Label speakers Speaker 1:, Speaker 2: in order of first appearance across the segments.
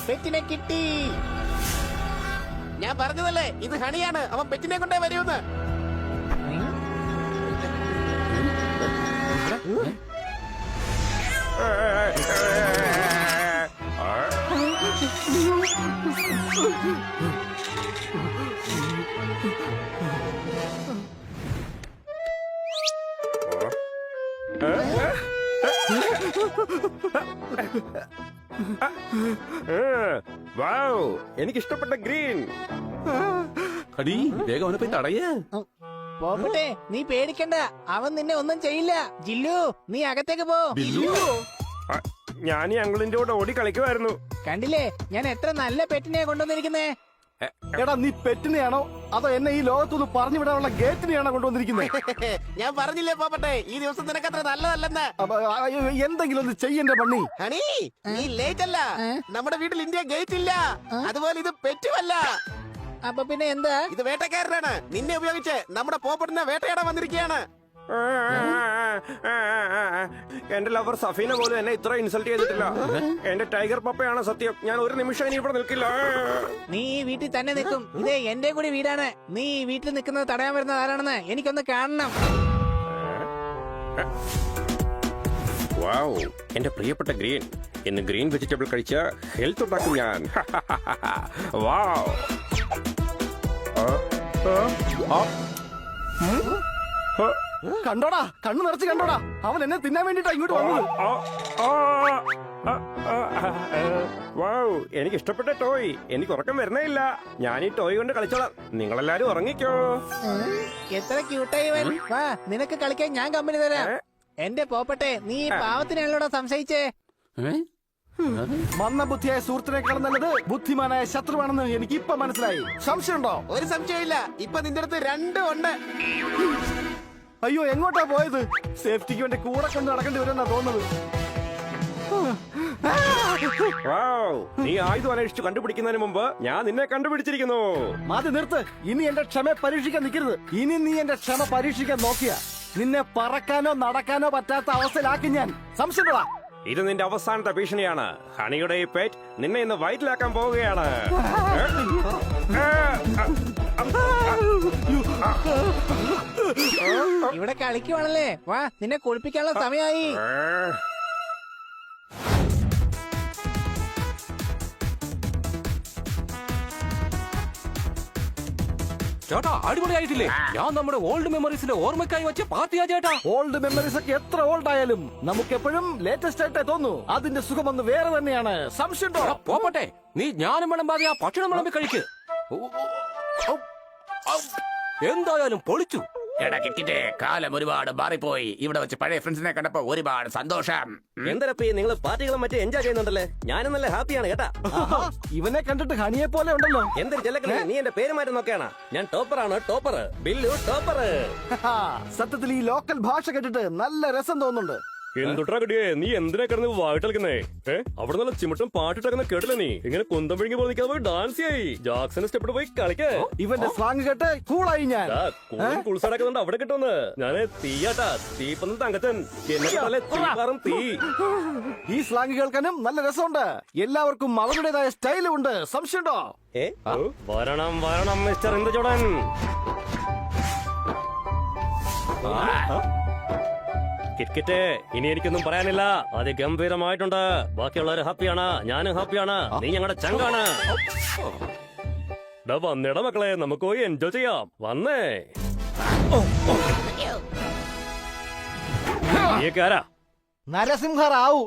Speaker 1: പെറ്റിനെ കിട്ടി.
Speaker 2: ഞാൻ പറഞ്ഞതല്ലേ ഇത് ഹണിയാണ്, അവൻ പെറ്റിനെ കൊണ്ടേ വരൂന്ന്.
Speaker 3: എനിക്കിഷ്ടപ്പെട്ട ഗ്രീൻ.
Speaker 4: അടി വേഗം അവനെ പോയി തടയേ.
Speaker 1: പോപ്പട്ടെ, നീ പേടിക്കണ്ട, അവൻ നിന്നെ ഒന്നും ചെയ്യില്ല. ജില്ലു, നീ അകത്തേക്ക് പോ.
Speaker 3: ഞാൻ ഈ അങ്കിളിന്റെ കൂടെ ഓടി കളിക്കുമായിരുന്നു.
Speaker 1: കണ്ടില്ലേ, ഞാൻ എത്ര നല്ല പെറ്റിനെ കൊണ്ടുവന്നിരിക്കുന്നേ.
Speaker 5: എടാ, നീ പെറ്റിനെയാണോ അതോ എന്നെ ഈ ലോകത്തുനിന്ന് പറഞ്ഞു വിടാനുള്ള ഗേറ്റിനെയാണോ കൊണ്ടുവന്നിരിക്കുന്നത്?
Speaker 2: ഞാൻ പറഞ്ഞില്ലേ പോപ്പട്ടെ, ഈ ദിവസം നിനക്ക് അത്ര നല്ലതല്ലെന്ന്.
Speaker 5: എന്തെങ്കിലും ഒന്ന് ചെയ്യണ്ടേ പണ്ണി?
Speaker 2: ഹണി, നീ ലേറ്റ് അല്ല. നമ്മുടെ വീട്ടിൽ ഇന്ത്യ ഗേറ്റ് ഇല്ല. അതുപോലെ ഇത് പെറ്റുമല്ല.
Speaker 1: അപ്പൊ പിന്നെ എന്താ?
Speaker 2: ഇത് വേട്ടക്കാരനാണ്. നിന്നെ ഉപയോഗിച്ച് നമ്മുടെ പോപ്പട്ടിനെ വേട്ടയാടാൻ വന്നിരിക്കുകയാണ്.
Speaker 3: എന്റെ ലവർ സഫീന പോലും എന്നെ ഇത്ര ഇൻസൾട്ട് ചെയ്തിട്ടില്ല. എന്റെ ടൈഗർ പപ്പയാണ് സത്യം. ഞാൻ ഒരു നിമിഷം ഇനി ഇവിടെ നിൽക്കില്ല.
Speaker 1: നീ ഈ വീട്ടിൽ തന്നെ നിൽക്കും. ഇത് എന്റെ കൂടി വീടാണ്. നീ ഈ വീട്ടിൽ നിൽക്കുന്നത് തടയാൻ വരുന്നത് ആരാണെന്ന് എനിക്കൊന്ന് കാണണം.
Speaker 3: വാവ്, എന്റെ പ്രിയപ്പെട്ട ഗ്രീൻ. ഇന്ന് ഗ്രീൻ വെജിറ്റബിൾ കഴിച്ച ഹെൽത്ത് ഉണ്ടാക്കും ഞാൻ. വാവ്.
Speaker 5: കണ്ടോടാ, കണ്ണു നിറച്ച് കണ്ടോടാ, അവൻ എന്നെ തിന്നാൻ വേണ്ടിട്ടാ ഇങ്ങോട്ട് വന്നത്.
Speaker 3: വാവ്, എനിക്ക് ഇഷ്ടപ്പെട്ട ടോയ്. എനിക്ക് ഉറക്കം വരുന്നേ ഇല്ല. ഞാൻ ഈ ടോയ് കൊണ്ട് കളിച്ചോളാം. നിങ്ങളെല്ലാരും ഉറങ്ങിക്കോ.
Speaker 1: എത്ര ക്യൂട്ടായി ഇവൻ. വാ, നിനക്ക് കളിക്കാൻ ഞാൻ കമ്പനി തരാം. എന്റെ പോപ്പട്ടെ, നീ ഈ പാവത്തിനാണല്ലോടാ സംശയിച്ചേ.
Speaker 5: മന്ദബുദ്ധിയായ സുഹൃത്തിനേക്കാളും നല്ലത് ബുദ്ധിമാനായ ശത്രുവാണെന്ന് എനിക്ക് ഇപ്പൊ മനസ്സിലായി. സംശയമുണ്ടോ?
Speaker 2: ഒരു സംശയമില്ല. ഇപ്പൊ നിന്റെ അടുത്ത് രണ്ടും ഉണ്ട്.
Speaker 5: അയ്യോ, എങ്ങോട്ടാ പോയത്? സേഫ്റ്റിക്ക് വേണ്ടി കൂടെ കൊണ്ട് നടക്കേണ്ടി വരുമെന്നാ തോന്നുന്നത്.
Speaker 3: വാവ്, നീ ആയുധം അന്വേഷിച്ച് കണ്ടുപിടിക്കുന്നതിന് മുമ്പ് ഞാൻ നിന്നെ കണ്ടുപിടിച്ചിരിക്കുന്നു.
Speaker 5: മതി, നിർത്ത്. ഇനി എന്റെ ക്ഷമ പരീക്ഷിക്കാൻ നിൽക്കരുത്. ഇനി നീ എന്റെ ക്ഷമ പരീക്ഷിക്കാൻ നോക്കിയ നിന്നെ പറക്കാനോ നടക്കാനോ പറ്റാത്ത അവസ്ഥയിലാക്കി ഞാൻ. സംശയമുണ്ടോ?
Speaker 3: ഇത് നിന്റെ അവസാനത്തെ ഭീഷണിയാണ്. ഹണിയുടെ ഈ പെറ്റ് നിന്നെ ഇന്ന് വയറ്റിലാക്കാൻ പോവുകയാണ്.
Speaker 1: ഇവിടെ കളിക്കുവാണല്ലേ. വാ, നിന്നെ കുളിപ്പിക്കാനുള്ള സമയമായി.
Speaker 4: ചേട്ടാ, അടിപൊളിയായിട്ടില്ലേ? ഞാൻ നമ്മുടെ ഓൾഡ് മെമ്മറീസിന്റെ ഓർമ്മക്കായി വെച്ച പാർട്ടിയാ ചേട്ടാ.
Speaker 5: ഓൾഡ് മെമ്മറീസ് ഒക്കെ എത്ര ഓൾഡ് ആയാലും നമുക്ക് എപ്പോഴും ലേറ്റസ്റ്റ് ആയിട്ടേ തോന്നൂ. അതിന്റെ സുഖം ഒന്ന് വേറെ തന്നെയാണ്. സംശയമുണ്ടോ?
Speaker 4: പോപ്പട്ടെ, നീ ജ്ഞാനം വിളമ്പാതെ ആ ഭക്ഷണം വിളമ്പി കഴിക്ക്. എന്തായാലും പൊളിച്ചു.
Speaker 6: എടാ കിട്ടിട്ടേ, കാലം ഒരുപാട് മാറിപ്പോയി. ഇവിടെ വെച്ച് പഴയ ഫ്രണ്ട്സിനെ കണ്ടപ്പോ ഒരുപാട് സന്തോഷം.
Speaker 3: എന്തരപ്പ നിങ്ങൾ പാർട്ടികളും മറ്റേ എൻജോയ് ചെയ്യുന്നുണ്ടല്ലേ? ഞാനും നല്ല ഹാപ്പിയാണ് കേട്ടാ.
Speaker 5: ഇവനെ കണ്ടിട്ട് ഹണിയെ പോലെ ഉണ്ടല്ലോ.
Speaker 3: എന്തൊരു ചെല്ലക്കളെ, നീ എന്റെ പേര് മാറ്റി നോക്കിയാണ്. ഞാൻ ടോപ്പറാണ്, ടോപ്പർ. ബില്ലു ടോപ്പർ.
Speaker 5: സത്യത്തിൽ ഈ ലോക്കൽ ഭാഷ കേട്ടിട്ട് നല്ല രസം തോന്നുന്നുണ്ട്.
Speaker 3: എന്തുട്ടാ കിട്ടിയേ, നീ എന്തിനാ കിടന്ന് വായിട്ടളിക്കുന്നേ? അവിടെ നല്ല ചിമട്ടും പാട്ടിട്ടക്കുന്ന കേട്ടില്ല നീ? ഇങ്ങനെ കുന്തം പിഴിഞ്ഞ് പോലെ നിൽക്കാതെ പോയി ഡാൻസ് ചെയ്യ്. ജാക്സന്റെ സ്റ്റെപ്പിട്ട് പോയി കളിക്കേ.
Speaker 5: ഇവന്റെ സ്ലാങ് കേട്ട് കൂളായി ഞാൻ.
Speaker 3: കുളിസടക്കുന്നുണ്ട് അവിടെ കിട്ടുമെന്ന്. ഞാന് തീയാട്ടാ, തീപ്പന്ന് തങ്കച്ചൻ. തീ.
Speaker 5: ഈ സ്ലാങ് കേൾക്കാനും നല്ല രസമുണ്ട്. എല്ലാവർക്കും അവരുടേതായ സ്റ്റൈലും ഉണ്ട്. സംശയമുണ്ടോ?
Speaker 3: വരണം വരണം മിസ്റ്റർ ഇന്ദുചൂടൻ. കിറ്റ്കിറ്റ്, ഇനി എനിക്കൊന്നും പറയാനില്ല. അതിഗംഭീരമായിട്ടുണ്ട്. ബാക്കിയുള്ളവര് ഹാപ്പിയാണ്, ഞാനും ഹാപ്പിയാണ്. നീ ഞങ്ങളുടെ ചങ്കാണ്. വന്നേടാ മക്കളെ, നമുക്ക് പോയി എൻജോയ് ചെയ്യാം. വന്നേ. നീയൊക്കെ ആരാ?
Speaker 5: നരസിംഹറാവു.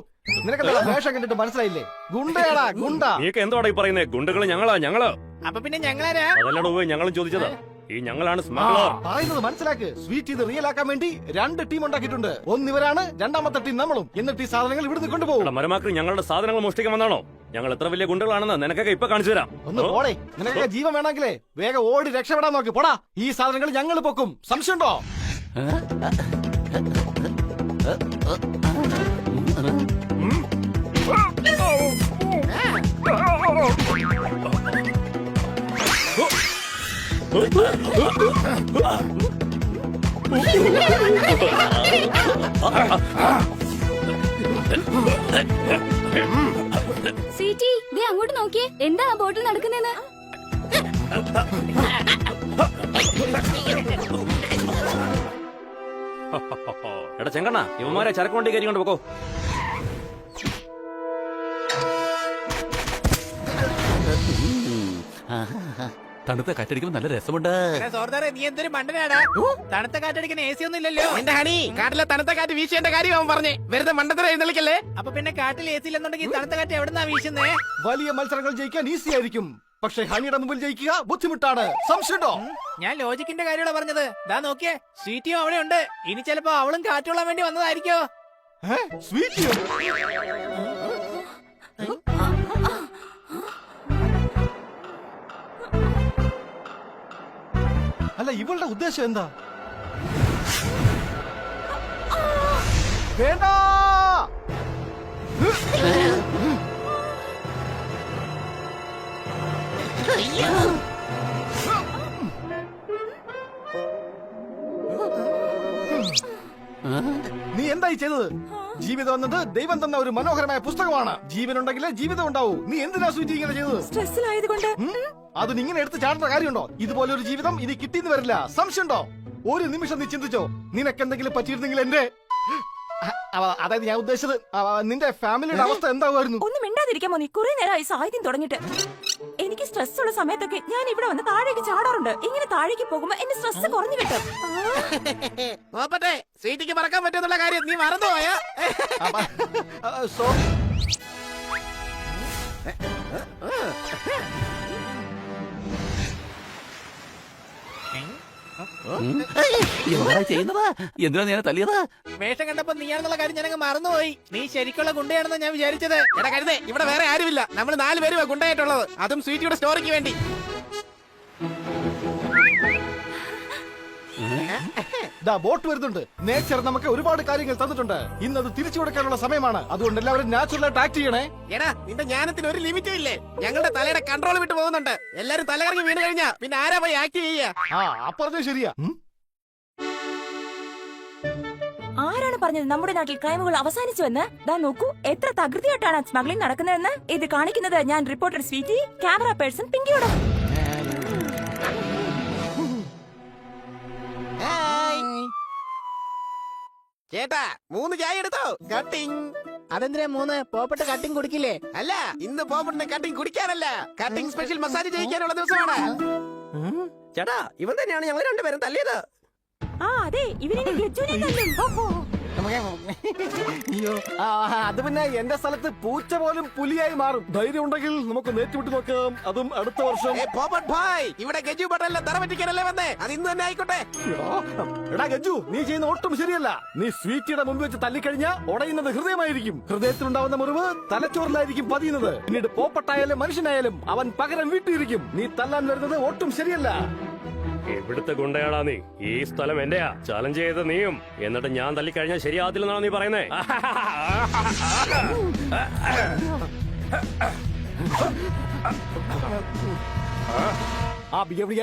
Speaker 5: നിനക്കെന്താ വേഷം കണ്ടിട്ട് മനസ്സിലായില്ലേ? ഗുണ്ടയാടാ, ഗുണ്ട.
Speaker 3: നീയൊക്കെ എന്തോടാ ഈ പറയുന്നേ? ഗുണ്ടകള് ഞങ്ങള്.
Speaker 1: അപ്പൊ പിന്നെ ഞങ്ങളാരാ?
Speaker 3: അതല്ലാണ്ട് പോയി ഞങ്ങളും ചോദിച്ചതാ. ഈ ഞങ്ങളാണ് സ്മഗ്ലർ.
Speaker 5: പറയുന്നത് മനസ്സിലാക്ക്. സ്വീറ്റ് ഇത് റിയൽ ആക്കാൻ വേണ്ടി 2 ടീം ഉണ്ടാക്കിയിട്ടുണ്ട്. ഒന്നിവരാണ്, രണ്ടാമത്തെ ടീം നമ്മളും. എന്നിട്ട് ഈ സാധനങ്ങൾ ഇവിടുന്ന് കൊണ്ടുപോകും.
Speaker 3: മരമാക്രി ഞങ്ങളുടെ സാധനങ്ങൾ മോഷ്ടിക്കാൻ വന്നാണോ? ഞങ്ങൾ എത്ര വലിയ ഗുണ്ടകളാണെന്ന് നിനക്കൊക്കെ ഇപ്പൊ കാണിച്ചു തരാം.
Speaker 5: ഒന്ന് പോടേ. നിനക്കൊക്കെ ജീവൻ വേണമെങ്കിലേ വേഗം ഓടി രക്ഷപ്പെടാൻ നോക്കി. പോടാ. ഈ സാധനങ്ങൾ ഞങ്ങൾ പൊക്കും. സംശയമുണ്ടോ?
Speaker 7: സീറ്റി ദേ അങ്ങോട്ട് നോക്കിയേ, എന്താ ആ ബോട്ടിൽ നടക്കുന്നേന്ന്?
Speaker 4: എടാ ചെങ്കണ്ണ, ഇവന്മാരെ ചരക്ക് വണ്ടി കയറി കൊണ്ട് പോക്കോ. തണുത്ത കാറ്റടിക്കുമ്പോ നല്ല രസമുണ്ട്.
Speaker 1: സോർദാറെ നീ എന്തൊരു മണ്ടനാടാ, തണുത്ത കാറ്റടിക്കുന്ന AC ഒന്നും ഇല്ലല്ലോ.
Speaker 2: എന്റെ ഹണി, കാട്ടിലെ തണുത്ത കാറ്റ് വീശേണ്ട കാര്യം അവൻ പറഞ്ഞേ. വെറുതെ മണ്ടത്തരം എഴുന്നള്ളിക്കല്ലേ.
Speaker 1: അപ്പൊ പിന്നെ കാട്ടിൽ AC ഇല്ലെന്നുണ്ടെങ്കിൽ തണുത്ത കാറ്റ് എവിടുന്നാ വീശുന്നേ?
Speaker 5: വലിയ മത്സരങ്ങൾ ജയിക്കാൻ ഈസി ആയിരിക്കും, പക്ഷെ ഹണിയുടെ മുമ്പിൽ ജയിക്കുക ബുദ്ധിമുട്ടാണ്. സംശയമുണ്ടോ?
Speaker 1: ഞാൻ ലോജിക്കിന്റെ കാര്യമാണ് പറഞ്ഞത്. ദാ നോക്കിയേ, സ്വീറ്റിയും അവിടെ ഉണ്ട്. ഇനി ചിലപ്പോ അവളും കാറ്റുകൊള്ളാൻ വേണ്ടി വന്നതായിരിക്കോ?
Speaker 5: സ്വീറ്റ് അല്ല, ഇവളുടെ ഉദ്ദേശം എന്താ? വേണ്ട. നീ എന്തായി ചെയ്തത്? ജീവിതം എന്നത് ദൈവം തന്ന ഒരു മനോഹരമായ പുസ്തകമാണ്. ജീവനുണ്ടെങ്കിലേ ജീവിതം ഉണ്ടാവൂ. നീ എന്തിനാ സ്വീറ്റ് ഇങ്ങനെ ചെയ്തത്?
Speaker 7: സ്ട്രെസ്സിലായതുകൊണ്ട്.
Speaker 5: അതിന് ഇങ്ങനെ എടുത്ത് ചാടേണ്ട കാര്യമുണ്ടോ? ഇതുപോലെ ഒരു ജീവിതം ഇനി കിട്ടിയെന്ന് വരില്ല. സംശയമുണ്ടോ? ഒരു നിമിഷം നീ ചിന്തിച്ചോ, നിനക്കെന്തെങ്കിലും പറ്റിയിരുന്നെങ്കിൽ എന്റെ അതായത് ഞാൻ ഉദ്ദേശിച്ചത് നിന്റെ ഫാമിലിയുടെ അവസ്ഥ എന്താവുമായിരുന്നു?
Speaker 7: ഒന്നും മിണ്ടാതിരിക്കാമോ നീ? കുറെ നേരമായി സാഹിത്യം തുടങ്ങിട്ട്. എനിക്ക് സ്ട്രെസ് ഉള്ള സമയത്തൊക്കെ ഞാൻ ഇവിടെ വന്ന് താഴേക്ക് ചാടാറുണ്ട്. ഇങ്ങനെ താഴേക്ക് പോകുമ്പോ എന്റെ സ്ട്രെസ് കുറഞ്ഞു കിട്ടും.
Speaker 2: നോപ്പട്ടെ, സീറ്റിക്ക് പറക്കാൻ പറ്റുന്നുള്ള കാര്യം നീ മറന്നുപോയാ?
Speaker 6: എന്താ ചെയ്യുന്നത്? എന്തിനാ ഞാൻ തല്ലിയത്?
Speaker 1: വേഷം കണ്ടപ്പോ നീയാണെന്നുള്ള കാര്യം ഞാനങ്ങ് മറന്നുപോയി. നീ ശരിക്കുള്ള ഗുണ്ടയാണെന്ന് ഞാൻ വിചാരിച്ചത്.
Speaker 2: എടാ കരുതേ, ഇവിടെ വേറെ ആരുമില്ല. നമ്മൾ 4 പേരുമാ ഗുണ്ടായിട്ടുള്ളത്. അതും സ്വീറ്റിയുടെ സ്റ്റോറിക്ക് വേണ്ടി.
Speaker 5: ബോട്ട് വരുന്നുണ്ട്. നേച്ചർ നമുക്ക് ഒരുപാട് കാര്യങ്ങൾ തന്നിട്ടുണ്ട്. ഇന്നത് തിരിച്ചു കൊടുക്കാനുള്ള സമയമാണ്. അതുകൊണ്ട് എല്ലാവരും നാച്ചുറലായിട്ട് ആക്ട് ചെയ്യണേ.
Speaker 2: എടാ, നിന്റെ ജ്ഞാനത്തിന് ഒരു ലിമിറ്റും ഇല്ലേ? ഞങ്ങളുടെ തലയുടെ കൺട്രോൾ വിട്ട് പോകുന്നുണ്ട്. എല്ലാരും തലകറങ്ങി വീണ് കഴിഞ്ഞാ പിന്നെ ആരാ പോയി ആക്ട് ചെയ്യാ?
Speaker 5: അപ്പറഞ്ഞത് ശരിയാ.
Speaker 7: ആരാണ് പറഞ്ഞത് നമ്മുടെ നാട്ടിൽ ക്രൈമുകൾ അവസാനിച്ചുവെന്ന്? ദാ നോക്കൂ, എത്ര തകൃതിയായിട്ടാണ് സ്മഗ്ലിംഗ് നടക്കുന്നതെന്ന്. ഇത് കാണിക്കുന്നത് ഞാൻ റിപ്പോർട്ടർ സ്വീറ്റി, ക്യാമറ പേഴ്സൺ പിങ്കിയോടും.
Speaker 2: ചേട്ടാ, 3 ചായ എടുത്തോ? കട്ടിങ്.
Speaker 1: അതെന്തിനാ 3? പോപ്പട്ട് കട്ടിങ് കുടിക്കില്ലേ?
Speaker 2: അല്ല, ഇന്ന് പോപ്പട്ടിന് കട്ടിങ് കുടിക്കാനല്ല, കട്ടിങ് സ്പെഷ്യൽ മസാജ് ചെയ്യിക്കാനുള്ള ദിവസമാണ്. ചേട്ടാ, ഇവൻ തന്നെയാണ് ഞങ്ങൾ രണ്ടുപേരും തല്ലിയത്.
Speaker 7: ആ അതെ, ഇവനെ ഗജുവിനെ തല്ലും.
Speaker 5: അയ്യോ, അത് പിന്നെ എന്റെ സ്ഥലത്ത് പൂച്ച പോലും പുലിയായി മാറും. ധൈര്യം ഉണ്ടെങ്കിൽ നമുക്ക് നേറ്റുവിട്ട് നോക്കാം, അതും അടുത്ത വർഷം.
Speaker 2: പോപ്പട്ട് ഭായ്, ഇവിടെ ഗജു പട്ടേലിനെ തറ പറ്റിക്കാനല്ലേ വന്നേ? അത് ഇന്ന് തന്നെ ആയിക്കോട്ടെ.
Speaker 5: എടാ ഗജു, നീ ചെയ്യുന്ന ഒട്ടും ശരിയല്ല. നീ സ്വീറ്റിയുടെ മുമ്പ് വെച്ച് തല്ലിക്കഴിഞ്ഞാൽ ഉടയുന്നത് ഹൃദയമായിരിക്കും. ഹൃദയത്തിലുണ്ടാവുന്ന മുറിവ് തലച്ചോറിലായിരിക്കും പതിയുന്നത്. പിന്നീട് പോപ്പട്ടായാലും മനുഷ്യനായാലും അവൻ പകരം വീട്ടിയിരിക്കും. നീ തല്ലാൻ വരുന്നത് ഒട്ടും ശരിയല്ല.
Speaker 3: എവിടുത്തെ ഗുണ്ടയാടാ നീ? ഈ സ്ഥലം എന്റെയാ. ചലഞ്ച് ചെയ്ത നീയും. എന്നിട്ട് ഞാൻ തല്ലിക്കഴിഞ്ഞാൽ ശരിയാകത്തില്ലെന്നാണ് നീ പറയുന്നേ?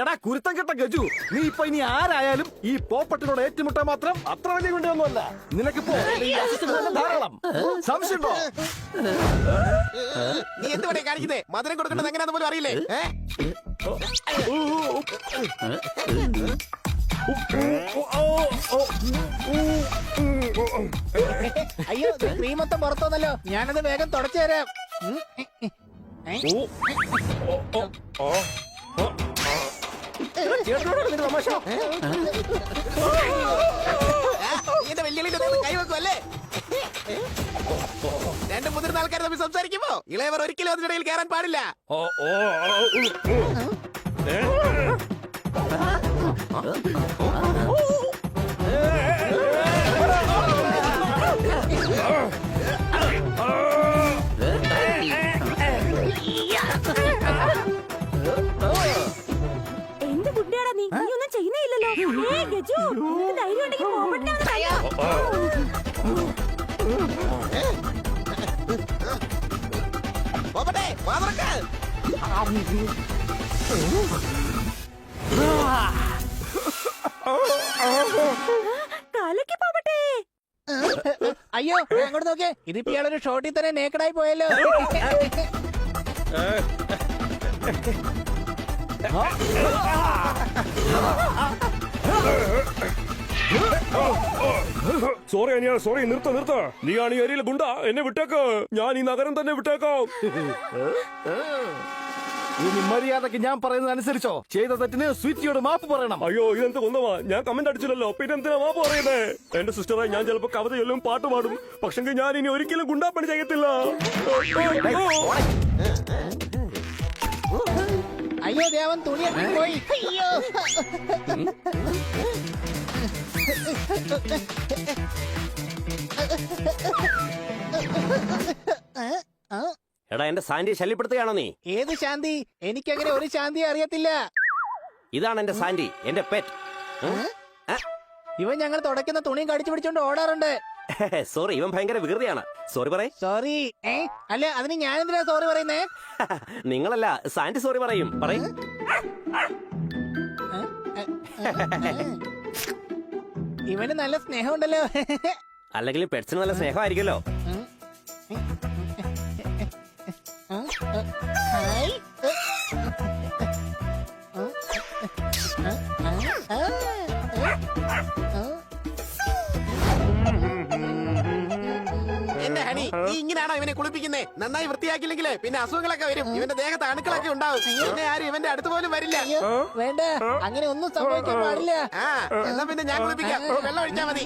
Speaker 5: എടാ കുരുത്തം കെട്ട ഗജു, നീ ഇപ്പൊ ഇനി ആരായാലും ഈ പോപ്പട്ടിനോട് ഏറ്റുമുട്ടാൻ മാത്രം അത്ര വലിയ ഗുണ്ടയൊന്നുമല്ല. നിനക്കിപ്പോ ധാരാളം. സംശയമുണ്ടോ?
Speaker 2: നീ എന്തുകൊണ്ടേ കാണിക്കുന്നേ? മധുരം കൊടുക്കേണ്ടത് എങ്ങനെയാന്ന് പോലും അറിയില്ലേ?
Speaker 1: അയ്യോ, ക്രീം മൊത്തം പുറത്തോന്നല്ലോ. ഞാനത് വേഗം തുടച്ചു തരാം.
Speaker 2: എന്റെ വെല്ലുവിളി കൈവെക്കുമല്ലേ? 2 മുതിർന്ന ആൾക്കാർ തമ്മിൽ സംസാരിക്കുമ്പോ ഇളയവർ ഒരിക്കലും അതിനിടയിൽ കയറാൻ പാടില്ല.
Speaker 7: എന്ത് ഗുണ്ടയാടാ നീ? നീ ഒന്നും ചെയ്യുന്നേ ഇല്ലല്ലോ. ഗജു, നിനക്ക് ധൈര്യം ഉണ്ടെങ്കിൽ പോപ്പട്ടിനെ ഒന്ന്
Speaker 2: പോപ്പട്ടെ, വാ തുറക്ക്.
Speaker 7: കലക്കി പോപ്പട്ടെ.
Speaker 1: അയ്യോ ദേ അങ്ങോട്ട് നോക്കിയേ, ഇതിപ്പോ ഇയാളൊരു ഷോട്ടിൽ തന്നെ നേക്കഡായി പോയല്ലോ.
Speaker 3: സോറി അനിയ, സോറി, നിർത്ത. നീയാണ് ഈ ഏരിയയിലെ ഗുണ്ട. എന്നെ വിട്ടേക്ക്. ഞാൻ ഈ നഗരം തന്നെ വിട്ടേക്കാം.
Speaker 5: ഇനി മര്യാദക്ക് ഞാൻ പറയുന്നത് അനുസരിച്ചോ. ചെയ്ത തെറ്റിന് സ്വീറ്റിയോട് മാപ്പ് പറയണം.
Speaker 3: അയ്യോ, ഇതെന്ത് കൊന്നവാ? ഞാൻ കമന്റ് അടിച്ചില്ലല്ലോ, പിന്നെ എന്തിനാ മാപ്പ് പറയുന്നേ? എന്റെ സിസ്റ്ററെ, ഞാൻ ചിലപ്പോ കവിത ചൊല്ലും, പാട്ട് പാടും. പക്ഷെങ്കിൽ ഞാൻ ഇനി ഒരിക്കലും ഗുണ്ടാപ്പണി ചെയ്യത്തില്ല.
Speaker 1: അയ്യോ ദേവൻ തുണിയൊക്കെ പോയി. അയ്യോ
Speaker 2: എടാ, എന്റെ സാന്റിയെ ശല്യപ്പെടുത്തുകയാണോ നീ?
Speaker 1: ഏത് ശാന്തി? എനിക്കങ്ങനെ ഒരു ശാന്തി അറിയത്തില്ല.
Speaker 2: ഇതാണ് എന്റെ സാന്റി, എന്റെ പെറ്റ്.
Speaker 1: ഇവൻ ഞങ്ങൾ തുടക്കുന്ന തുണിയും കടിച്ചു പിടിച്ചോണ്ട് ഓടാറുണ്ട്.
Speaker 2: സോറി, ഇവൻ ഭയങ്കര വികൃതിയാണ്. സോറി പറയേ.
Speaker 1: സോറി. അല്ല, അതിന് ഞാൻ എന്തിനാ സോറി പറയുന്നേ?
Speaker 2: നിങ്ങളല്ല, സാന്റി സോറി പറയും. പറയും.
Speaker 1: ഇവന് നല്ല സ്നേഹമുണ്ടല്ലോ.
Speaker 2: അല്ലെങ്കിൽ പെറ്റ്സിന് നല്ല സ്നേഹമായിരിക്കുമല്ലോ.
Speaker 1: ഹായ്.
Speaker 2: എന്റെ ഹണി, നീ ഇങ്ങനെയാണോ ഇവനെ കുളിപ്പിക്കുന്നേ? നന്നായി വൃത്തിയാക്കില്ലെങ്കിൽ പിന്നെ അസുഖങ്ങളൊക്കെ വരും. ഇവന്റെ ദേഹത്ത് അണുക്കളൊക്കെ ഉണ്ടാവും. പിന്നെ ആരും ഇവന്റെ അടുത്ത് പോലും വരില്ല.
Speaker 1: അയ്യോ, വേണ്ട, അങ്ങനെ ഒന്നും സംഭവിക്കാൻ പാടില്ല.
Speaker 2: ആ, എന്നാ പിന്നെ ഞാൻ കുളിപ്പിക്കാം. വെള്ളം ഒഴിച്ചാ മതി.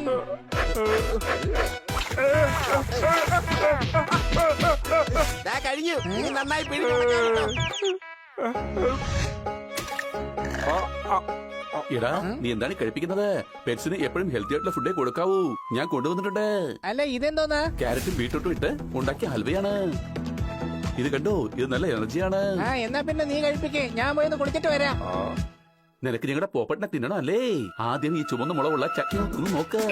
Speaker 2: ദാ കഴിഞ്ഞു. ഇനി നന്നായി പിഴിഞ്ഞു.
Speaker 6: എടാ, നീ എന്താണ് കഴിപ്പിക്കുന്നത്? പെറ്റ്സിന് എപ്പോഴും ഹെൽത്തി ആയിട്ടുള്ള ഫുഡേ കൊടുക്കാവൂ. ഞാൻ കൊണ്ടുവന്നിട്ടുണ്ട്.
Speaker 1: അല്ല, ഇതെന്തോന്നാ?
Speaker 6: ക്യാരറ്റും ബീട്രൂട്ടും ഇട്ട് ഉണ്ടാക്കിയ ഹൽവയാണ്. ഇത് കണ്ടോ, ഇത് നല്ല എനർജിയാണ്.
Speaker 1: എന്നാ പിന്നെ നീ കഴിപ്പിക്കേ, ഞാൻ പോയി കുളിച്ചിട്ട് വരാം.
Speaker 6: നിനക്ക് ഞങ്ങളുടെ പോപ്പട്ടിനെ തിന്നണം അല്ലേ? ആദ്യം ഈ ചുമന്ന മുളകുള്ള ചട്നി ഒന്ന് നോക്ക്.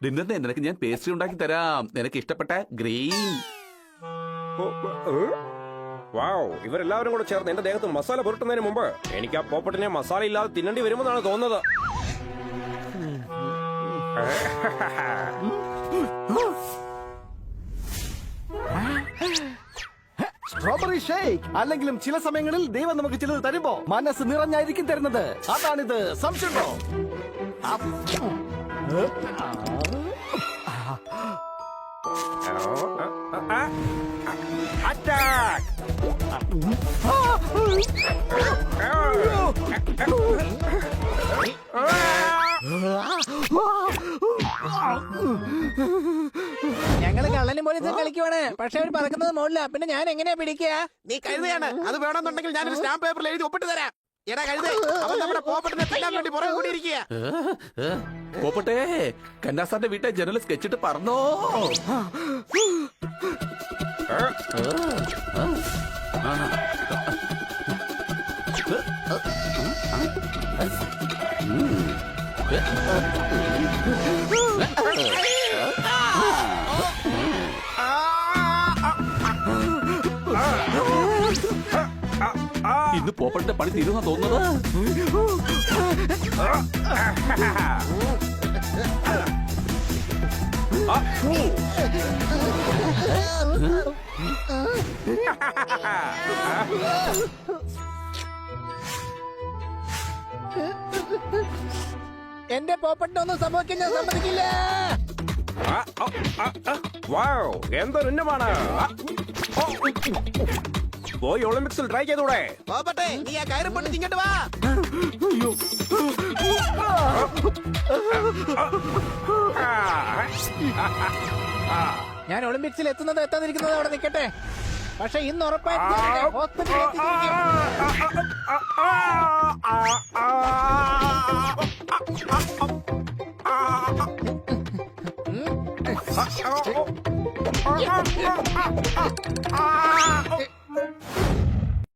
Speaker 6: ഡിന്നറിന് നിനക്ക് ഞാൻ പേസ്ട്രി ഉണ്ടാക്കി തരാം. നിനക്ക് ഇഷ്ടപ്പെട്ട ഗ്രീൻ.
Speaker 2: വാവ്, ഇവരെല്ലാവരും കൂടെ ചേർന്ന് എന്റെ ദേഹത്ത് മസാല പുരട്ടുന്നതിന് മുമ്പ് എനിക്ക് ആ പോപ്പട്ടിനെ മസാല ഇല്ലാതെ തിന്നേണ്ടി വരുമെന്നാണ് തോന്നുന്നത്.
Speaker 5: Strawberry shake. അല്ലെങ്കിലും ചില സമയങ്ങളിൽ ദൈവം നമുക്ക് ചിലത് തരുമ്പോ മനസ്സ് നിറഞ്ഞായിരിക്കും തരുന്നത്. അതാണിത്. സംശയമുണ്ടോ?
Speaker 1: ഞങ്ങള് കള്ളനും പോലീസും കളിക്കുവാണ്. പക്ഷെ അവർ പറക്കുന്നത് മുകളില. പിന്നെ ഞാൻ എങ്ങനെയാ പിടിക്കുക?
Speaker 2: നീ കഴുതയാണ്. അത് വേണമെന്നുണ്ടെങ്കിൽ ഞാനൊരു സ്റ്റാമ്പ് പേപ്പറിൽ എഴുതി ഒപ്പിട്ട് തരാം. എടാ കഴുതേ, അവൻ നമ്മുടെ പോപ്പട്ടിനെ തിന്നാൻ വേണ്ടി പുറകെ കൂടിയിരിക്കുക.
Speaker 6: പോപ്പട്ടെ, കന്നാസാന്റെ വീട്ടെ ജനൽ സ്കെച്ചിട്ട് പറഞ്ഞോ. ഇന്ന് പോപ്പട്ടിന്റെ പണി തീരുന്ന തോന്നുന്നത്.
Speaker 1: എന്റെ പോപ്പട്ടിനൊന്നും സംഭവിക്കാൻ ഞാൻ സമ്മതിക്കില്ല.
Speaker 2: വാവ്, എന്തൊരു ഉന്നമാണ്. പോയി ഒളിമ്പിക്സിൽ ട്രൈ ചെയ്തൂടെ? പോപ്പട്ടെ, നീ ആ കയറി പൊട്ടിച്ച് ഇങ്ങോട്ട് വാ.
Speaker 1: ഞാൻ ഒളിമ്പിക്സിൽ എത്തുന്നത് എത്താതിരിക്കുന്നത് അവിടെ നിൽക്കട്ടെ. പക്ഷെ ഇന്ന് ഉറപ്പായിട്ട് ഹോസ്പിറ്റലിൽ എത്തിച്ചിരിക്കും.